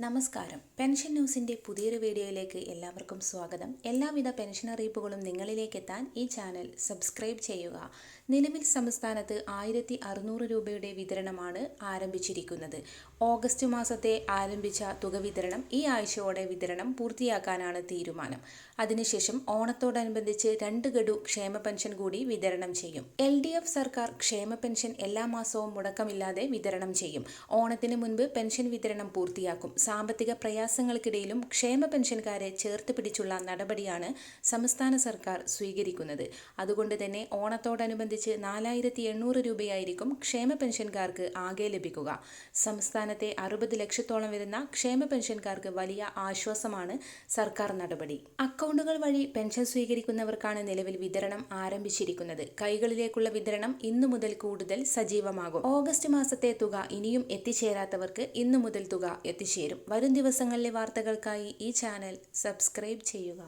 നമസ്കാരം. പെൻഷൻ ന്യൂസിൻ്റെ പുതിയൊരു വീഡിയോയിലേക്ക് എല്ലാവർക്കും സ്വാഗതം. എല്ലാവിധ പെൻഷൻ അറിയിപ്പുകളും നിങ്ങളിലേക്ക് എത്താൻ ഈ ചാനൽ സബ്സ്ക്രൈബ് ചെയ്യുക. നിലവിൽ സംസ്ഥാനത്ത് 1600 രൂപയുടെ വിതരണമാണ് ആരംഭിച്ചിരിക്കുന്നത്. ഓഗസ്റ്റ് മാസത്തെ ആരംഭിച്ച തുക വിതരണം ഈ ആഴ്ചയോടെ വിതരണം പൂർത്തിയാക്കാനാണ് തീരുമാനം. അതിനുശേഷം ഓണത്തോടനുബന്ധിച്ച് 2 ഗഡു ക്ഷേമ പെൻഷൻ കൂടി വിതരണം ചെയ്യും. LDF സർക്കാർ ക്ഷേമ പെൻഷൻ എല്ലാ മാസവും മുടക്കമില്ലാതെ വിതരണം ചെയ്യും. ഓണത്തിന് മുൻപ് പെൻഷൻ വിതരണം പൂർത്തിയാക്കും. സാമ്പത്തിക പ്രയാസങ്ങൾക്കിടയിലും ക്ഷേമ പെൻഷൻകാരെ ചേർത്ത് പിടിച്ചുള്ള നടപടിയാണ് സംസ്ഥാന സർക്കാർ സ്വീകരിക്കുന്നത്. അതുകൊണ്ട് തന്നെ ഓണത്തോടനുബന്ധിച്ച് 4800 രൂപയായിരിക്കും ക്ഷേമ പെൻഷൻകാർക്ക് ആകെ ലഭിക്കുക. സംസ്ഥാനത്തെ 60 ലക്ഷത്തോളം വരുന്ന ക്ഷേമ പെൻഷൻകാർക്ക് വലിയ ആശ്വാസമാണ് സർക്കാർ നടപടി. അക്കൗണ്ടുകൾ വഴി പെൻഷൻ സ്വീകരിക്കുന്നവർക്കാണ് നിലവിൽ വിതരണം ആരംഭിച്ചിരിക്കുന്നത്. കൈകളിലേക്കുള്ള വിതരണം ഇന്നു മുതൽ കൂടുതൽ സജീവമാകും. ഓഗസ്റ്റ് മാസത്തെ തുക ഇനിയും എത്തിച്ചേരാത്തവർക്ക് ഇന്നു മുതൽ തുക എത്തിച്ചേരും. വരും ദിവസങ്ങളിലെ വാർത്തകൾക്കായി ഈ ചാനൽ സബ്സ്ക്രൈബ് ചെയ്യുക.